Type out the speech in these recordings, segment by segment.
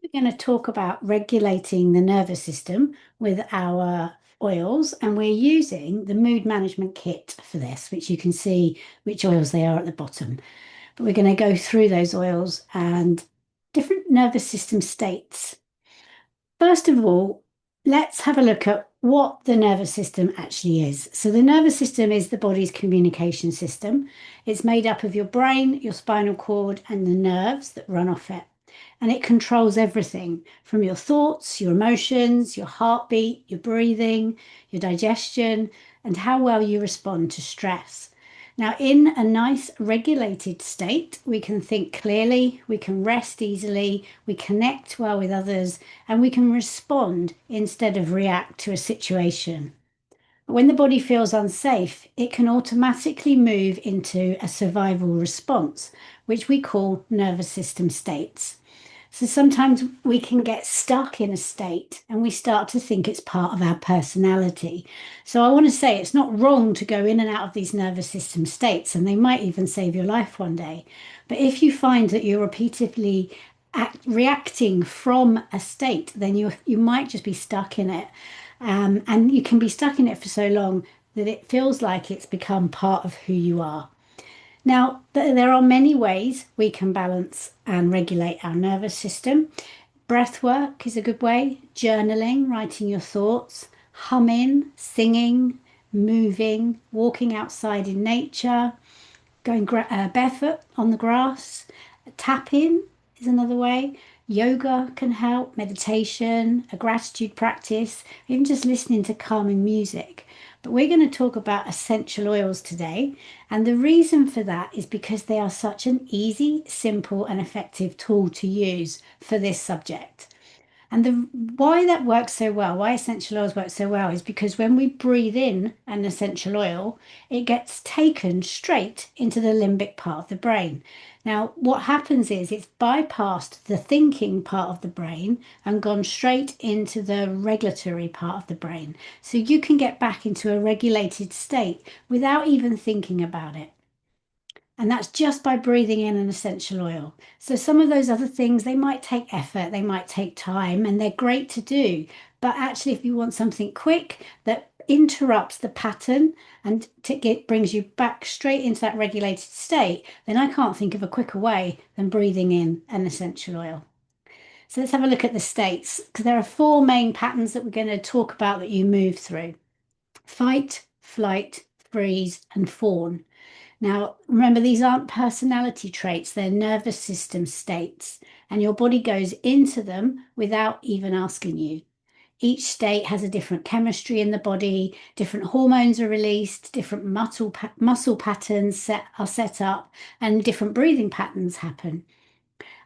We're going to talk about regulating the nervous system with our oils, and we're using the mood management kit for this, which you can see which oils they are at the bottom. But we're going to go through those oils and different nervous system states. First of all, let's have a look at what the nervous system actually is. So, the nervous system is the body's communication system. It's made up of your brain, your spinal cord, and the nerves that run off it. And it controls everything from your thoughts, your emotions, your heartbeat, your breathing, your digestion, and how well you respond to stress. Now, in a nice regulated state, we can think clearly, we can rest easily, we connect well with others, and we can respond instead of react to a situation. When the body feels unsafe, it can automatically move into a survival response, which we call nervous system states. So sometimes we can get stuck in a state and we start to think it's part of our personality. So I want to say it's not wrong to go in and out of these nervous system states, and they might even save your life one day. But if you find that you're repeatedly reacting from a state, then you might just be stuck in it. And you can be stuck in it for so long that it feels like it's become part of who you are. Now, there are many ways we can balance and regulate our nervous system. Breath work is a good way, journaling, writing your thoughts, humming, singing, moving, walking outside in nature, going barefoot on the grass, tapping is another way. Yoga can help, meditation, a gratitude practice, even just listening to calming music. But we're going to talk about essential oils today. And the reason for that is because they are such an easy, simple, and effective tool to use for this subject. And the why that works so well, why essential oils work so well, is because when we breathe in an essential oil, it gets taken straight into the limbic part of the brain. Now, what happens is it's bypassed the thinking part of the brain and gone straight into the regulatory part of the brain. So you can get back into a regulated state without even thinking about it. And that's just by breathing in an essential oil. So some of those other things, they might take effort, they might take time, and they're great to do. But actually, if you want something quick that interrupts the pattern and brings you back straight into that regulated state, then I can't think of a quicker way than breathing in an essential oil. So let's have a look at the states, because there are four main patterns that we're going to talk about that you move through: fight, flight, freeze, and fawn. Now, remember, these aren't personality traits, they're nervous system states, and your body goes into them without even asking you. Each state has a different chemistry in the body, different hormones are released, different muscle patterns are set up, and different breathing patterns happen.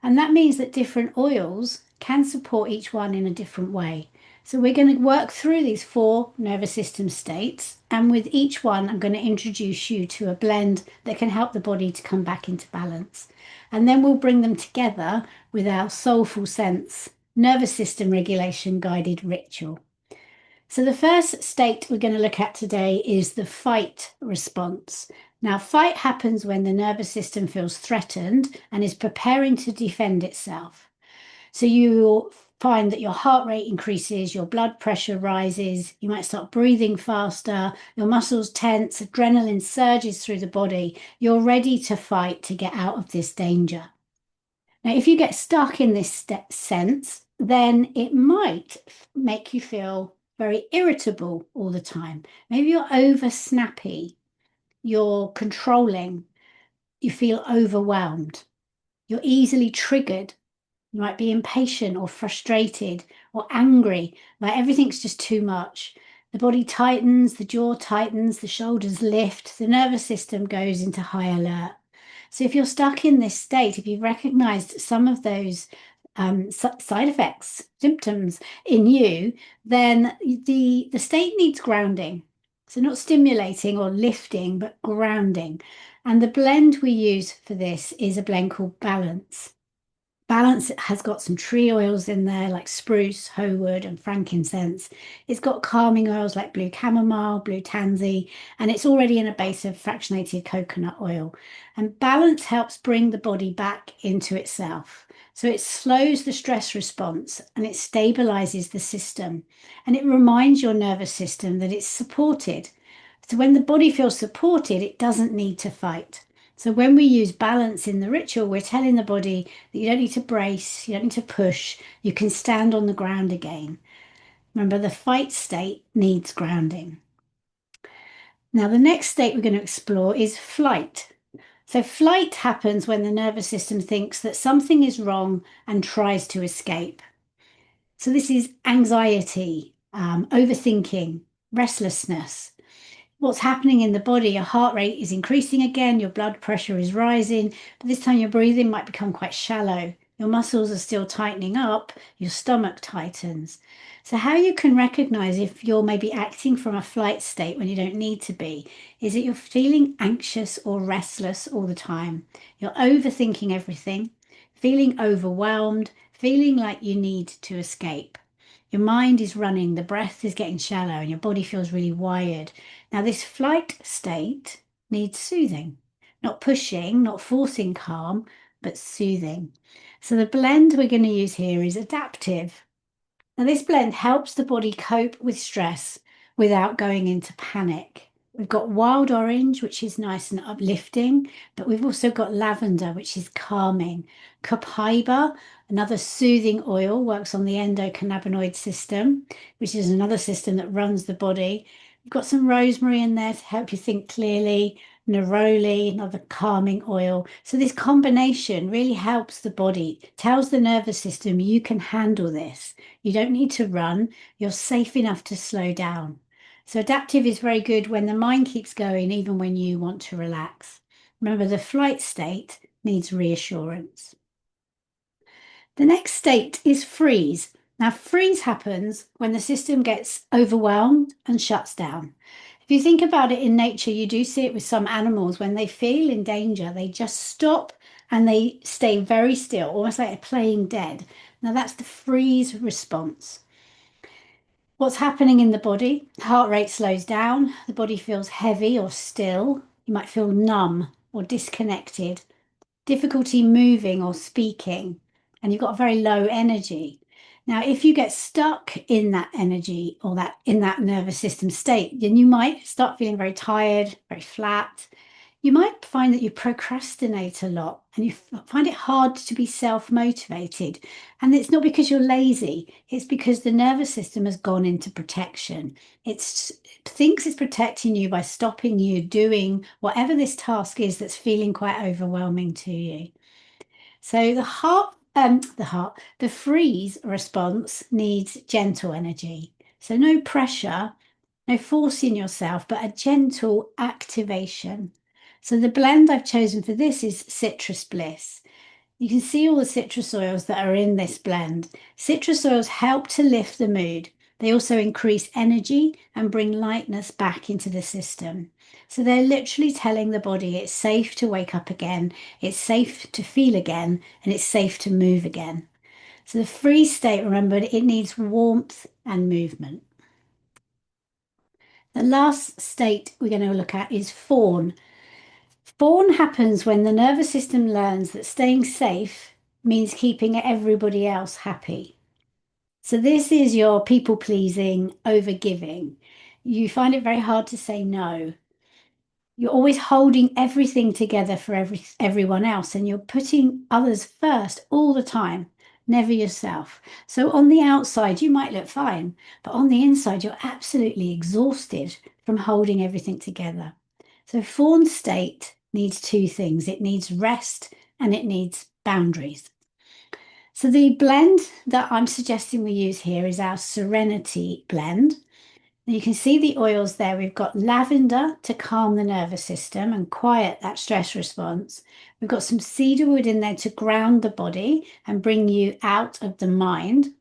And that means that different oils can support each one in a different way. So we're going to work through these four nervous system states, and with each one, I'm going to introduce you to a blend that can help the body to come back into balance. And then we'll bring them together with our soulful sense nervous system regulation guided ritual. So the first state we're going to look at today is the fight response. Now, fight happens when the nervous system feels threatened and is preparing to defend itself. So you will find that your heart rate increases, your blood pressure rises, you might start breathing faster, your muscles tense, adrenaline surges through the body. You're ready to fight to get out of this danger. Now, if you get stuck in this sense, then it might make you feel very irritable all the time. Maybe you're over snappy, you're controlling, you feel overwhelmed, you're easily triggered. You might be impatient or frustrated or angry, like everything's just too much. The body tightens, the jaw tightens, the shoulders lift, the nervous system goes into high alert. So if you're stuck in this state, if you've recognized some of those side effects, symptoms in you, then the state needs grounding. So not stimulating or lifting, but grounding. And the blend we use for this is a blend called Balance. Balance has got some tree oils in there like spruce, hoewood, and frankincense. It's got calming oils like blue chamomile, blue tansy, and it's already in a base of fractionated coconut oil. And balance helps bring the body back into itself. So it slows the stress response and it stabilizes the system. And it reminds your nervous system that it's supported. So when the body feels supported, it doesn't need to fight. So when we use balance in the ritual, we're telling the body that you don't need to brace, you don't need to push, you can stand on the ground again. Remember, the fight state needs grounding. Now, the next state we're going to explore is flight. So, flight happens when the nervous system thinks that something is wrong and tries to escape. So, this is anxiety, overthinking, restlessness. What's happening in the body? Your heart rate is increasing again, your blood pressure is rising, but this time your breathing might become quite shallow. Your muscles are still tightening up, your stomach tightens. So, how you can recognize if you're maybe acting from a flight state when you don't need to be is that you're feeling anxious or restless all the time. You're overthinking everything, feeling overwhelmed, feeling like you need to escape. Your mind is running, the breath is getting shallow, and your body feels really wired. Now, this flight state needs soothing, not pushing, not forcing calm, but soothing. So, the blend we're going to use here is Adaptiv. Now, this blend helps the body cope with stress without going into panic. We've got wild orange, which is nice and uplifting, but we've also got lavender, which is calming. Copaiba, another soothing oil, works on the endocannabinoid system, which is another system that runs the body. We've got some rosemary in there to help you think clearly. Neroli, another calming oil. So this combination really helps the body, tells the nervous system you can handle this. You don't need to run. You're safe enough to slow down. So Adaptiv is very good when the mind keeps going, even when you want to relax. Remember, the flight state needs reassurance. The next state is freeze. Now, freeze happens when the system gets overwhelmed and shuts down. If you think about it in nature, you do see it with some animals when they feel in danger, they just stop and they stay very still, almost like they're playing dead. Now, that's the freeze response. What's happening in the body? Heart rate slows down, the body feels heavy or still. You might feel numb or disconnected, difficulty moving or speaking, and you've got very low energy. Now, if you get stuck in that energy or that in that nervous system state, then you might start feeling very tired, very flat. You might find that you procrastinate a lot and you find it hard to be self-motivated. And it's not because you're lazy, it's because the nervous system has gone into protection. It thinks it's protecting you by stopping you doing whatever this task is that's feeling quite overwhelming to you. So the freeze response needs gentle energy. So no pressure, no forcing yourself, but a gentle activation. So the blend I've chosen for this is Citrus Bliss. You can see all the citrus oils that are in this blend. Citrus oils help to lift the mood. They also increase energy and bring lightness back into the system. So they're literally telling the body it's safe to wake up again, it's safe to feel again, and it's safe to move again. So the freeze state, remember, it needs warmth and movement. The last state we're going to look at is fawn. Fawn happens when the nervous system learns that staying safe means keeping everybody else happy. So this is your people pleasing, over giving. You find it very hard to say no. You're always holding everything together for everyone else, and you're putting others first all the time, never yourself. So on the outside, you might look fine, but on the inside, you're absolutely exhausted from holding everything together. So fawn state needs two things. It needs rest and it needs boundaries. So the blend that I'm suggesting we use here is our Serenity blend. You can see the oils there. We've got lavender to calm the nervous system and quiet that stress response. We've got some cedarwood in there to ground the body and bring you out of the mind.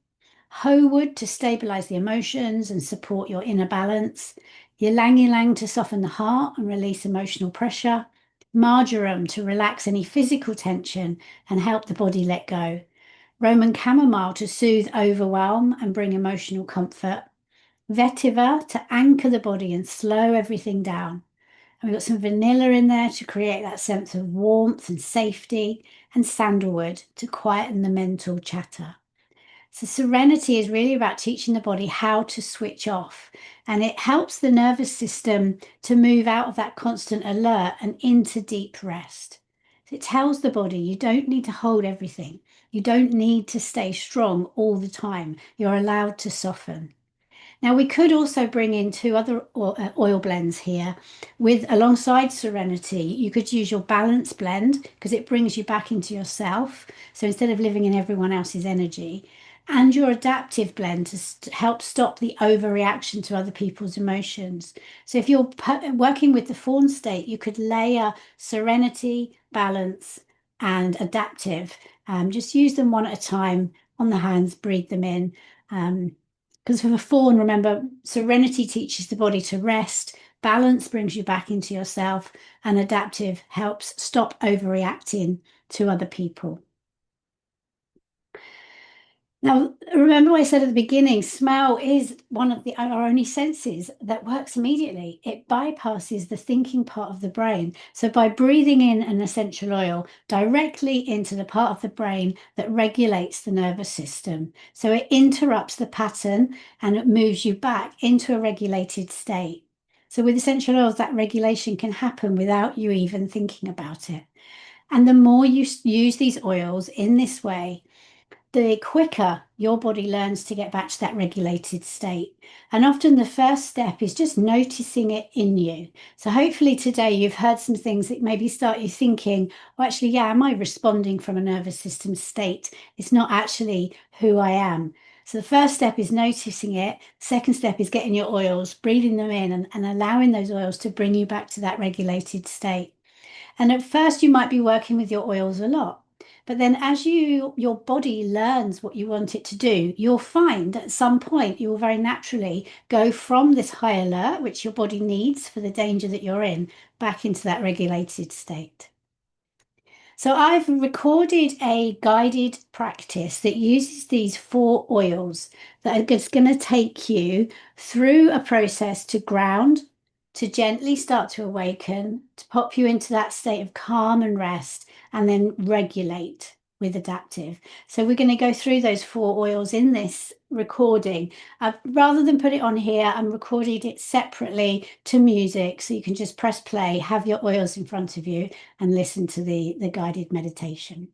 Hoewood to stabilize the emotions and support your inner balance. Ylang ylang to soften the heart and release emotional pressure. Marjoram to relax any physical tension and help the body let go. Roman chamomile to soothe overwhelm and bring emotional comfort. Vetiver to anchor the body and slow everything down. And we've got some vanilla in there to create that sense of warmth and safety. and sandalwood to quieten the mental chatter. So, serenity is really about teaching the body how to switch off, and it helps the nervous system to move out of that constant alert and into deep rest. So it tells the body you don't need to hold everything, you don't need to stay strong all the time, you're allowed to soften. Now we could also bring in two other oil blends here with alongside Serenity. You could use your balance blend because it brings you back into yourself. So instead of living in everyone else's energy, and your Adaptiv blend to help stop the overreaction to other people's emotions. So if you're working with the Fawn state, you could layer Serenity, balance, and Adaptiv. Just use them one at a time on the hands, breathe them in. Because for the Fawn, remember, Serenity teaches the body to rest, balance brings you back into yourself, and Adaptiv helps stop overreacting to other people. Now, remember what I said at the beginning, smell is one of our only senses that works immediately. It bypasses the thinking part of the brain. So by breathing in an essential oil directly into the part of the brain that regulates the nervous system. So it interrupts the pattern and it moves you back into a regulated state. So with essential oils, that regulation can happen without you even thinking about it. And the more you use these oils in this way, the quicker your body learns to get back to that regulated state. And often the first step is just noticing it in you. So hopefully today you've heard some things that maybe start you thinking, well, actually, yeah, am I responding from a nervous system state? It's not actually who I am. So the first step is noticing it. Second step is getting your oils, breathing them in and allowing those oils to bring you back to that regulated state. And at first you might be working with your oils a lot. But then as your body learns what you want it to do, you'll find at some point you will very naturally go from this high alert, which your body needs for the danger that you're in, back into that regulated state. So I've recorded a guided practice that uses these 4 oils that are just going to take you through a process to ground, to gently start to awaken, to pop you into that state of calm and rest, and then regulate with Adaptiv. So we're going to go through those 4 oils in this recording. Rather than put it on here, I'm recording it separately to music, so you can just press play, have your oils in front of you, and listen to the guided meditation.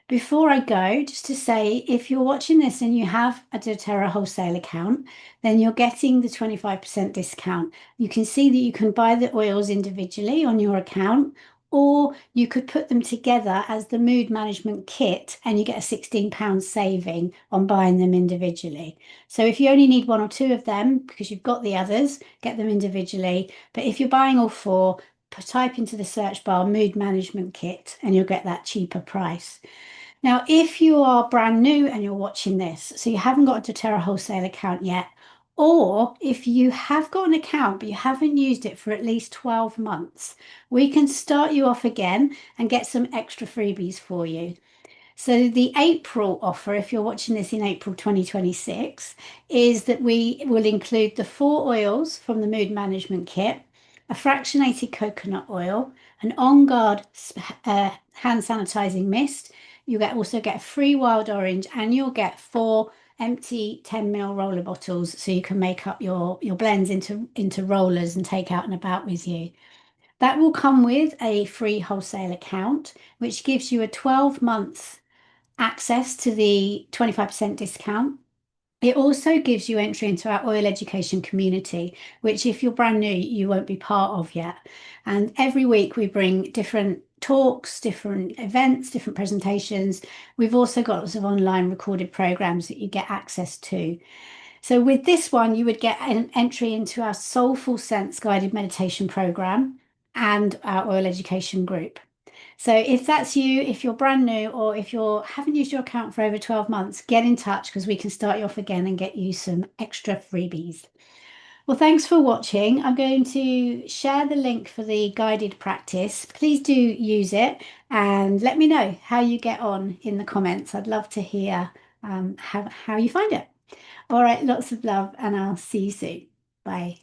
Before I go, just to say, if you're watching this and you have a doTERRA wholesale account, then you're getting the 25% discount. You can see that you can buy the oils individually on your account, or you could put them together as the mood management kit and you get a £16 saving on buying them individually. So if you only need 1 or 2 of them because you've got the others, get them individually. But if you're buying all 4, type into the search bar mood management kit and you'll get that cheaper price. Now, if you are brand new and you're watching this, so you haven't got a doTERRA wholesale account yet, or if you have got an account but you haven't used it for at least 12 months, we can start you off again and get some extra freebies for you. So the April offer, if you're watching this in April 2026, is that we will include the 4 oils from the mood management kit, a fractionated coconut oil, an On Guard hand sanitizing mist. You also get a free wild orange, and you'll get 4 empty 10 ml roller bottles, so you can make up your blends into rollers and take out and about with you. That will come with a free wholesale account, which gives you a 12-month access to the 25% discount. It also gives you entry into our oil education community, which if you're brand new, you won't be part of yet. And every week we bring different talks, different events, different presentations. We've also got lots of online recorded programs that you get access to. So with this one, you would get an entry into our Soulful Sense guided meditation program and our oil education group. So if that's you, if you're brand new, or if you haven't used your account for over 12 months, get in touch because we can start you off again and get you some extra freebies. Well, thanks for watching. I'm going to share the link for the guided practice. Please do use it and let me know how you get on in the comments. I'd love to hear how you find it. All right, lots of love, and I'll see you soon. Bye.